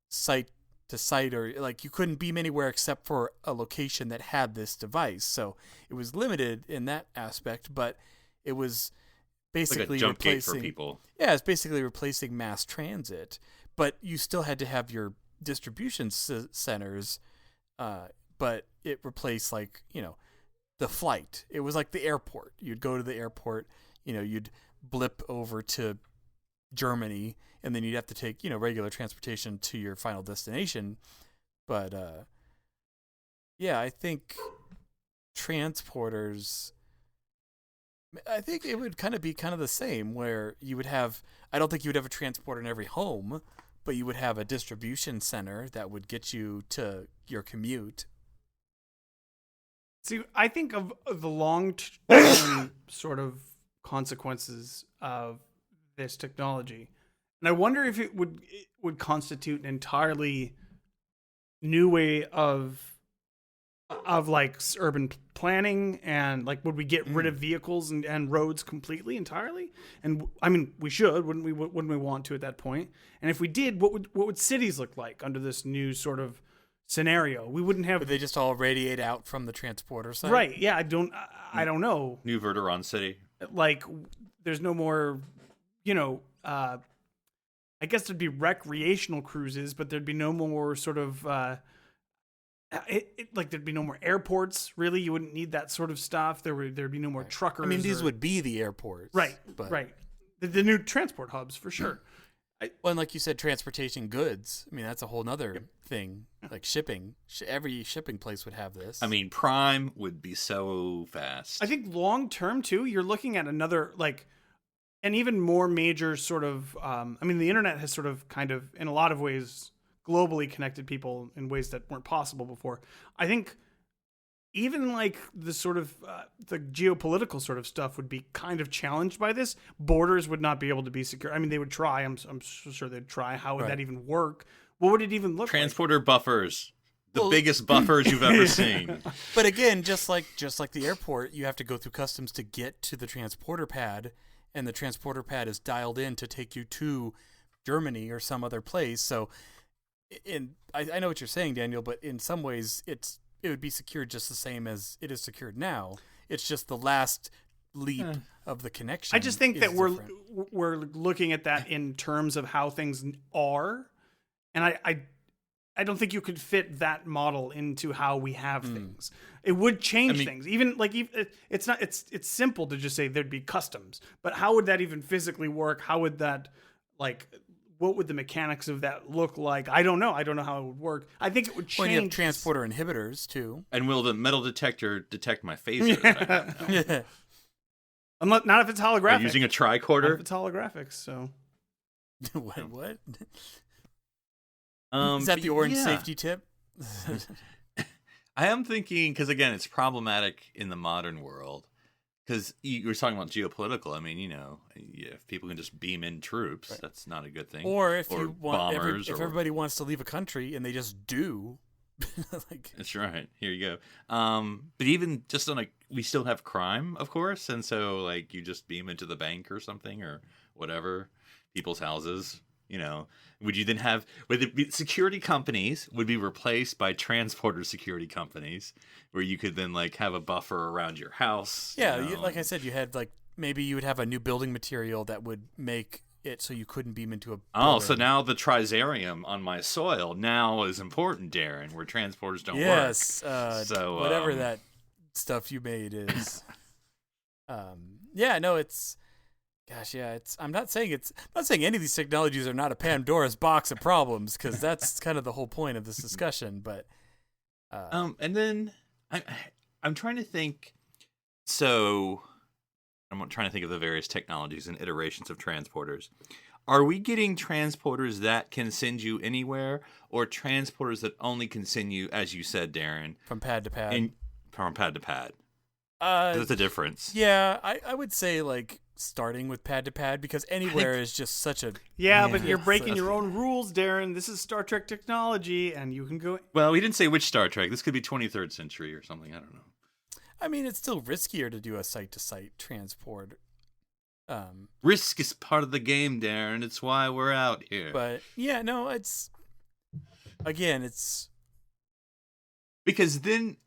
site to site, or like you couldn't beam anywhere except for a location that had this device. So it was limited in that aspect, but it was basically like a jump replacing gate for people. Yeah, it's basically replacing mass transit, but you still had to have your distribution centers, but it replaced the flight. It was like the airport. You'd go to the airport, you'd blip over to Germany, and then you'd have to take regular transportation to your final destination. But I think transporters, I think it would kind of be the same, where you would have, I don't think you would have a transporter in every home, but you would have a distribution center that would get you to your commute. See, I think of the long-term sort of consequences of this technology, and I wonder if it would constitute an entirely new way of like urban planning, and like would we get rid of vehicles and roads completely entirely? And I mean, we should, wouldn't we want to at that point? And if we did, what would cities look like under this new sort of scenario? We wouldn't have. Would they just all radiate out from the transporter site? Right? Yeah, I don't know. New Verderon City. Like, there's no more, I guess there'd be recreational cruises, but there'd be no more sort of. Like there'd be no more airports. Really, you wouldn't need that sort of stuff. There'd be no more truckers. I mean, these would be the airports, right? But... Right. The new transport hubs for sure. Well, and like you said, transportation goods. I mean, that's a whole nother thing. Like shipping, every shipping place would have this. I mean, Prime would be so fast. I think long term too. You're looking at another an even more major sort of. The internet has sort of kind of in a lot of ways globally connected people in ways that weren't possible before. I think even like the sort of the geopolitical sort of stuff would be kind of challenged by this. Borders would not be able to be secure. I mean, they would try. I'm sure they'd try. How would that even work? What would it even look Transporter buffers. The biggest buffers you've ever seen. But again, just like the airport, you have to go through customs to get to the transporter pad, and the transporter pad is dialed in to take you to Germany or some other place. So I know what you're saying, Daniel, but in some ways it would be secured just the same as it is secured now. It's just the last leap of the connection. I just think that we're looking at that in terms of how things are, and I don't think you could fit that model into how we have things. It would change things. Even like it's simple to just say there'd be customs, but how would that even physically work? How would that what would the mechanics of that look like? I don't know. I don't know how it would work. I think it would change. Well, you have transporter inhibitors too. And will the metal detector detect my phaser? Yeah. Unless, not if it's holographic. Using a Not tricorder? if it's holographic, so. What? Is that the orange safety tip? I am thinking, because again, it's problematic in the modern world. Because you were talking about geopolitical. I mean, if people can just beam in troops, that's not a good thing. Or if you want, bombers, if everybody wants to leave a country and they just do. That's right. Here you go. But even just on we still have crime, of course, and so like you just beam into the bank or something or whatever, people's houses. Would you then have security companies would be replaced by transporter security companies, where you could then like have a buffer around your house? Yeah, like I said, you had like maybe you would have a new building material that would make it so you couldn't beam into a building. Oh, so now the trisarium on my soil now is important, Darren, where transporters don't work. Yes, so whatever that stuff you made is. Yeah, no, it's. Gosh, yeah, I'm not saying any of these technologies are not a Pandora's box of problems, because that's kind of the whole point of this discussion. But and then I'm trying to think. So I'm trying to think of the various technologies and iterations of transporters. Are we getting transporters that can send you anywhere, or transporters that only can send you, as you said, Darren, from pad to pad? From pad to pad. That's a difference. Yeah, I would say like starting with pad to pad, because anywhere is just such a but you're breaking your own rules, Darren. This is Star Trek technology, and you can go. Well, we didn't say which Star Trek. This could be 23rd century or something. I don't know. I mean, it's still riskier to do a site-to-site transport. Risk is part of the game, Darren. It's why we're out here. But yeah, no, it's because then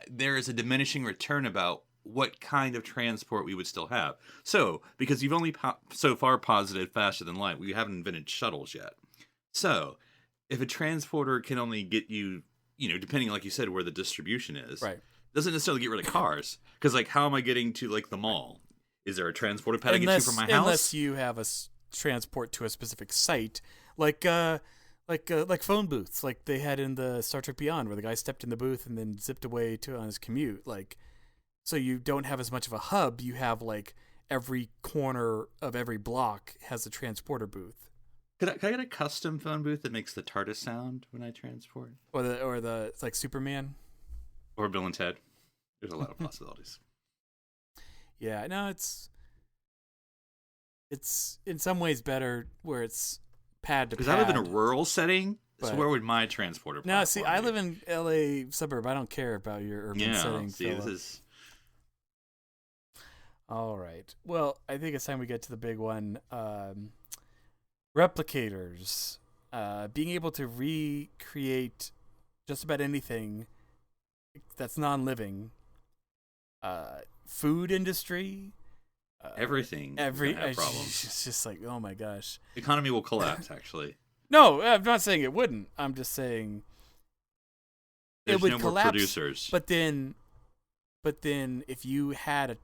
there is a diminishing return about what kind of transport we would still have. So, because you've only so far posited faster than light, we haven't invented shuttles yet. So, if a transporter can only get you, depending, like you said, where the distribution is, right, doesn't necessarily get rid of cars. Because, like, how am I getting to, like, the mall? Is there a transporter pad I get to from my house? Unless you have a transport to a specific site, like phone booths, like they had in the Star Trek Beyond, where the guy stepped in the booth and then zipped away on his commute, like. So you don't have as much of a hub. You have like every corner of every block has a transporter booth. Could I get a custom phone booth that makes the TARDIS sound when I transport? Or the it's like Superman? Or Bill and Ted. There's a lot of possibilities. Yeah, no, it's in some ways better where it's pad to pad. Because I live in a rural setting. So where would my transporter No, see, I live in LA suburb. I don't care about your urban setting. See, this is. All right. Well, I think it's time we get to the big one. Replicators. Being able to recreate just about anything that's non-living. Food industry. Everything. Problems. It's just like, oh my gosh. The economy will collapse, actually. No, I'm not saying it wouldn't. I'm just saying There's it would no collapse. More producers. But then if you had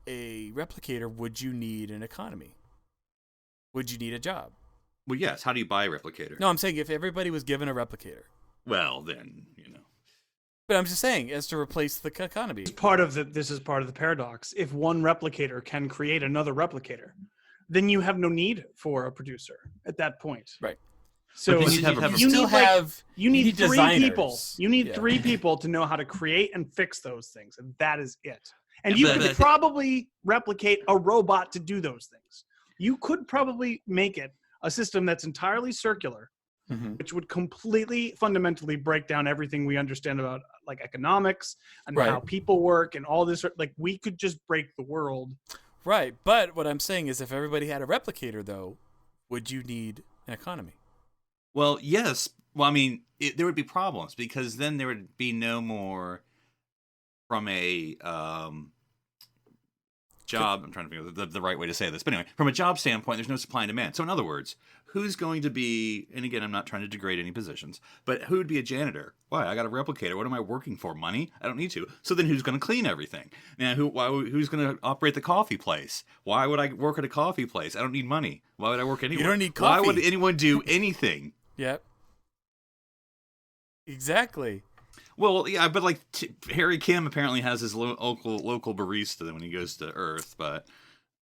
a replicator, would you need an economy? Would you need a job? Well, yes. How do you buy a replicator? No, I'm saying if everybody was given a replicator. Well, then, But I'm just saying, as to replace the economy. This is part of the paradox. If one replicator can create another replicator, then you have no need for a producer at that point. Right. So you need three people. You need three people to know how to create and fix those things, and that is it. And you could probably replicate a robot to do those things. You could probably make it a system that's entirely circular, which would completely fundamentally break down everything we understand about like economics and how people work and all this. Like we could just break the world. Right. But what I'm saying is if everybody had a replicator, though, would you need an economy? Well, yes. Well, I mean, there would be problems because then there would be no more from a job, I'm trying to figure out the right way to say this, but anyway, from a job standpoint, there's no supply and demand. So in other words, who's going to be, and again, I'm not trying to degrade any positions, but who would be a janitor? Why? I got a replicator. What am I working for? Money? I don't need to. So then who's going to clean everything? Now, who's going to operate the coffee place? Why would I work at a coffee place? I don't need money. Why would I work anywhere? You don't need coffee. Why would anyone do anything? Yep. Exactly. Well, yeah, but like Harry Kim apparently has his local barista when he goes to Earth, but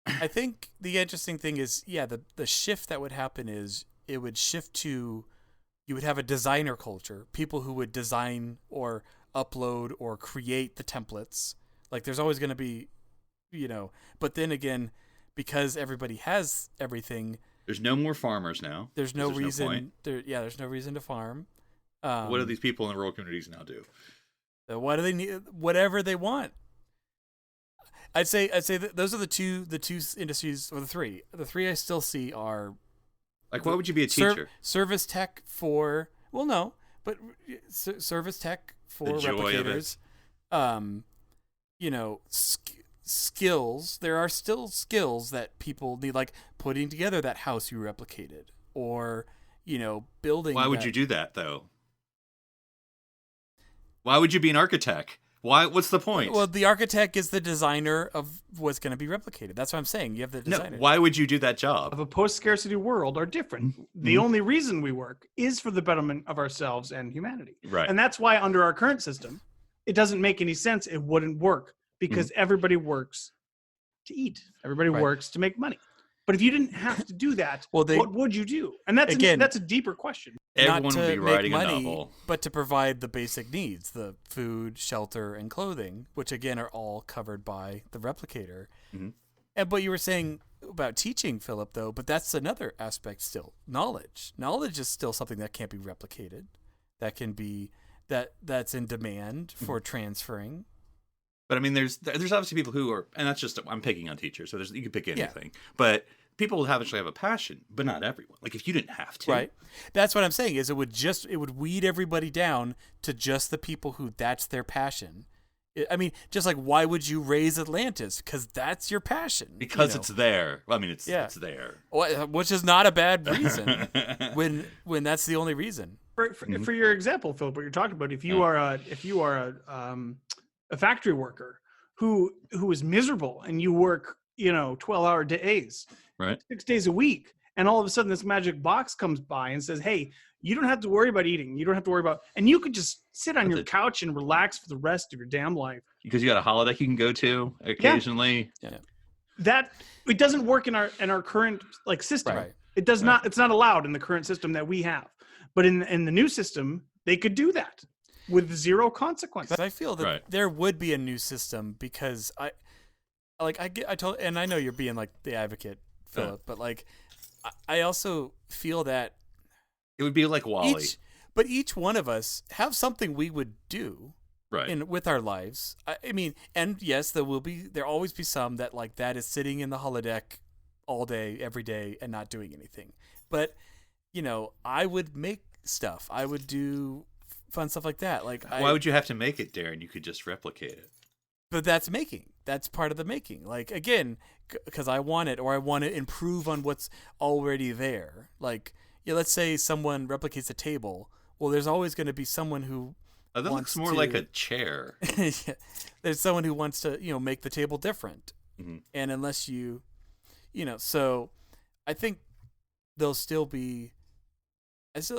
I think the interesting thing is, the shift that would happen is it would shift to, you would have a designer culture, people who would design or upload or create the templates. Like there's always going to be, but then again, because everybody has everything, there's no more farmers now. There's no reason. point. There's no reason to farm. What do these people in the rural communities now do? What do they need? Whatever they want. I'd say that those are the two industries, or the three. The three I still see are like, why would you be a teacher? Service tech for service tech for the joy replicators. Skills. There are still skills that people need, like putting together that house you replicated, or building. Why would you do that though? Why would you be an architect? What's the point? Well, the architect is the designer of what's going to be replicated. That's what I'm saying. You have the designer. No, why would you do that job? Of a post-scarcity world are different. The only reason we work is for the betterment of ourselves and humanity. Right. And that's why under our current system, it doesn't make any sense. It wouldn't work because everybody works to eat. Everybody works to make money. But if you didn't have to do that, what would you do? And that's a deeper question. Everyone not to would be writing make money, a novel. But to provide the basic needs, the food, shelter, and clothing, which again are all covered by the replicator. Mm-hmm. But you were saying about teaching, Philip, though, but that's another aspect still. Knowledge. Knowledge is still something that can't be replicated. That can be that's in demand for transferring. But I mean, there's obviously people who are, and that's just, I'm picking on teachers, so you can pick anything. Yeah. But people will actually have a passion, but not everyone. Like if you didn't have to, right? That's what I'm saying. Is it would weed everybody down to just the people who that's their passion. I mean, just like why would you raise Atlantis? Because that's your passion. Because it's there. Well, I mean, it's there, Which is not a bad reason. when that's the only reason. For your example, Philip, what you're talking about, if you are a factory worker who is miserable and you work 12-hour days, right, 6 days a week, and all of a sudden this magic box comes by and says, hey, you don't have to worry about eating, you don't have to worry about, and you could just sit on your couch and relax for the rest of your damn life because you got a holodeck you can go to occasionally. That it doesn't work in our current system. Right. It does not. It's not allowed in the current system that we have, but in the new system they could do that with zero consequence. But I feel that there would be a new system because I told, and I know you're being like the advocate, Philip, but I also feel that it would be like WALL-E. Each one of us have something we would do with our lives. I mean, and yes, there'll always be some that is sitting in the holodeck all day, every day, and not doing anything. But I would make stuff. I would do fun stuff like that. Why would you have to make it, Darren? You could just replicate it. But that's making. That's part of the making. Again, because I want it, or I want to improve on what's already there. Let's say someone replicates a table. Well, there's always going to be someone who that looks more like a chair. There's someone who wants to, make the table different. Mm-hmm. And unless so I think there'll still be.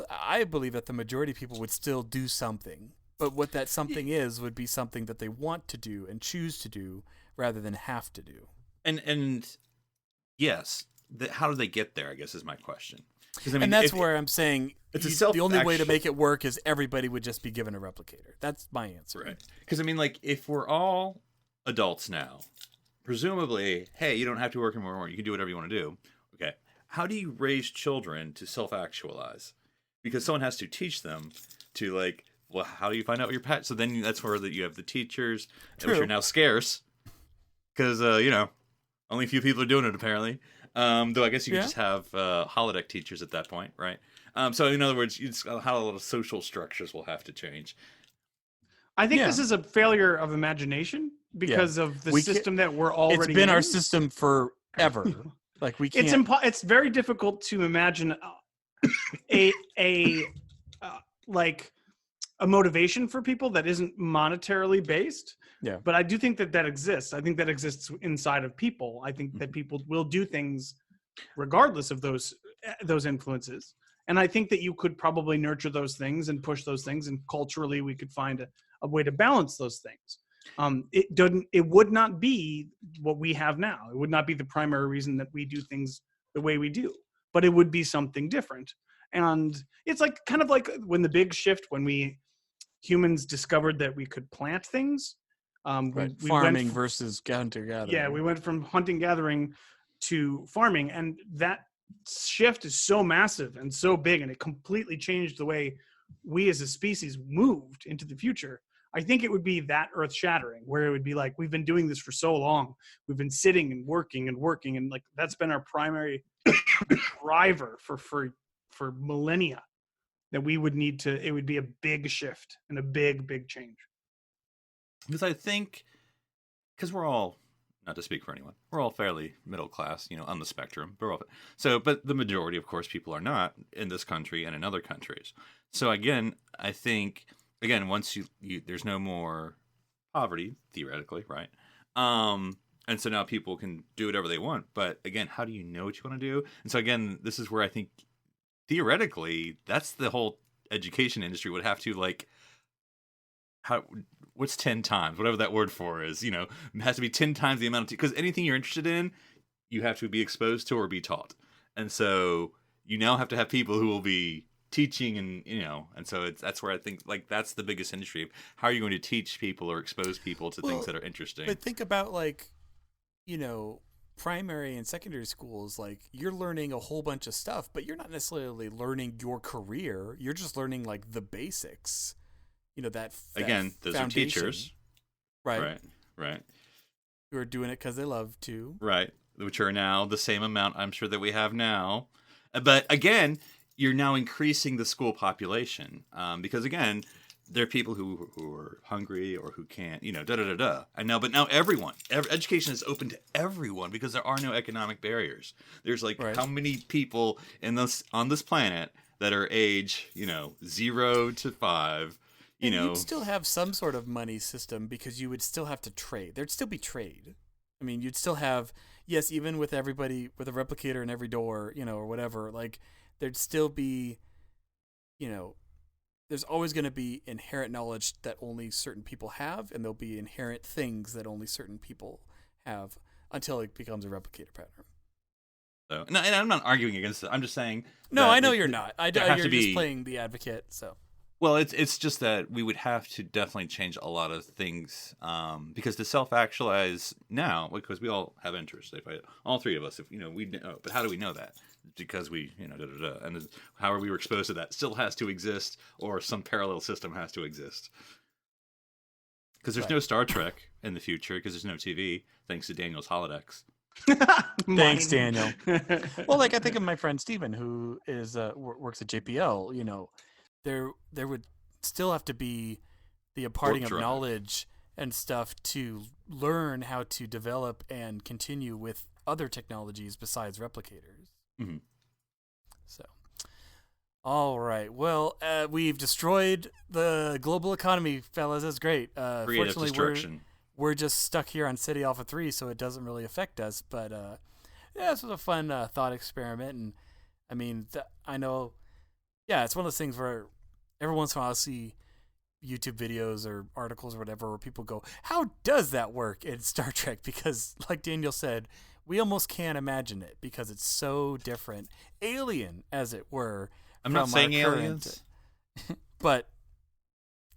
I believe that the majority of people would still do something. But what that something would be something that they want to do and choose to do rather than have to do. And yes, how do they get there, I guess is my question. And that's where I'm saying the only way to make it work is everybody would just be given a replicator. That's my answer. Right. Because, if we're all adults now, presumably, hey, you don't have to work anymore. You can do whatever you want to do. Okay. How do you raise children to self-actualize? Because someone has to teach them to, well, how do you find out what your pet? So then that's where you have the teachers, which are now scarce, because only a few people are doing it apparently. Though I guess you could just have holodeck teachers at that point, right? So in other words, how a lot of social structures will have to change. I think this is a failure of imagination because of the We can't- system that we're already It's been in. our system forever. Like we can't. It's very difficult to imagine a like a motivation for people that isn't monetarily based. Yeah. But I do think that exists. I think that exists inside of people. I think that people will do things regardless of those influences. And I think that you could probably nurture those things and push those things, and culturally we could find a way to balance those things. It would not be what we have now. It would not be the primary reason that we do things the way we do, but it would be something different. And it's like kind of like when the big shift, when humans discovered that we could plant things. We Farming versus hunter-gathering. Yeah, we went from hunting-gathering to farming, and that shift is so massive and so big, and it completely changed the way we as a species moved into the future. I think it would be that earth-shattering, where it would be like, we've been doing this for so long. We've been sitting and working, and like that's been our primary driver for millennia. That we would need to. It would be a big shift and a big change. Because I think, because we're all, not to speak for anyone, we're all fairly middle class, on the spectrum. But the majority, of course, people are not in this country and in other countries. So again, I think, once you there's no more poverty, theoretically, right? And so now people can do whatever they want. But again, how do you know what you want to do? And so again, this is where I think, theoretically, that's the whole education industry would have to, like, what's 10 times, whatever that word for is, it has to be 10 times the amount of, because anything you're interested in, you have to be exposed to or be taught. And so you now have to have people who will be teaching, and, and so that's where I think, like, that's the biggest industry. How are you going to teach people or expose people to things that are interesting? But think about, like, primary and secondary schools, like, you're learning a whole bunch of stuff, but you're not necessarily learning your career. You're just learning, like, the basics. That again, those are teachers, right, who are doing it because they love to, right, which are now the same amount, I'm sure, that we have now. But again, you're now increasing the school population, because again, there are people who are hungry or who can't, And now, but now education is open to everyone because there are no economic barriers. There's like how many people on this planet that are age 0 to 5. You'd still have some sort of money system because you would still have to trade. There'd still be trade. I mean, you'd still have, yes, even with everybody, with a replicator in every door, or whatever, like, there'd still be, there's always going to be inherent knowledge that only certain people have, and there'll be inherent things that only certain people have until it becomes a replicator pattern. So, no, and I'm not arguing against it. I'm just saying. No, I know you're not. You're just just playing the advocate, so. Well, it's just that we would have to definitely change a lot of things, because to self-actualize now, because we all have interests. All three of us, we know, but how do we know that? Because we, and however we were exposed to that still has to exist, or some parallel system has to exist. Because there's no Star Trek in the future, because there's no TV, thanks to Daniel's Holodecks. Thanks, Daniel. Well, like, I think of my friend Steven, who is works at JPL, there would still have to be the imparting of knowledge and stuff to learn how to develop and continue with other technologies besides replicators. Mm-hmm. So, all right. Well, we've destroyed the global economy, fellas. That's great. Creative Fortunately, destruction. we're just stuck here on City Alpha 3, so it doesn't really affect us. But yeah, this was a fun thought experiment. And I mean, I know, yeah, it's one of those things where every once in a while I'll see YouTube videos or articles or whatever where people go, how does that work in Star Trek? Because, like Daniel said, we almost can't imagine it because it's so different. Alien, as it were. I'm not saying aliens. But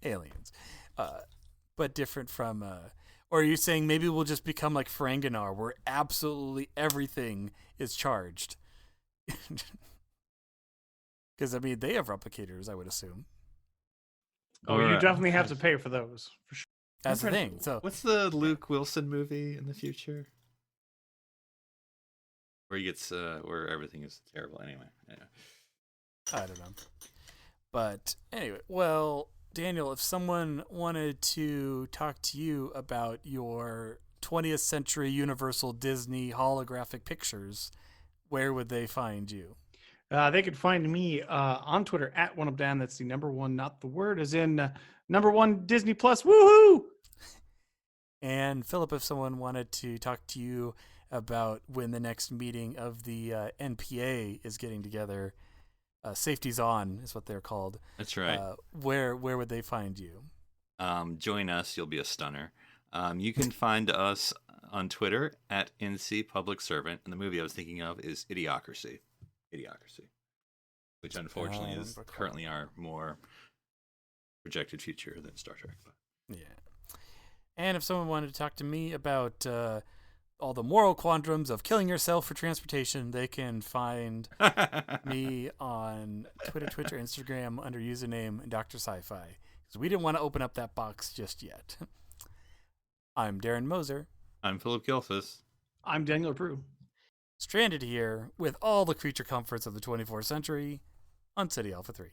aliens. But different from... or are you saying maybe we'll just become like Ferenginar, where absolutely everything is charged? Because, I mean, they have replicators, I would assume. Oh, you definitely have to pay for those, for sure. That's the thing. So, what's the Luke Wilson movie in the future? Where he gets, where everything is terrible. Anyway. I don't know. But, anyway, well, Daniel, if someone wanted to talk to you about your 20th century Universal Disney holographic pictures, where would they find you? They could find me on Twitter at @OneUpDan. That's the number one, not the word, as in number one Disney Plus. Woohoo! And Philip, if someone wanted to talk to you about when the next meeting of the NPA is getting together, Safety's On is what they're called. That's right. Where would they find you? Join us. You'll be a stunner. You can find us on Twitter at NC Public Servant. And the movie I was thinking of is Idiocracy. Which unfortunately is currently our more projected future than Star Trek. But. Yeah. And if someone wanted to talk to me about all the moral quandaries of killing yourself for transportation, they can find me on Twitter, Instagram under username Dr. Sci-Fi. Because we didn't want to open up that box just yet. I'm Darren Moser. I'm Philip Gilfus. I'm Daniel Prue. Stranded here with all the creature comforts of the 24th century on City Alpha 3.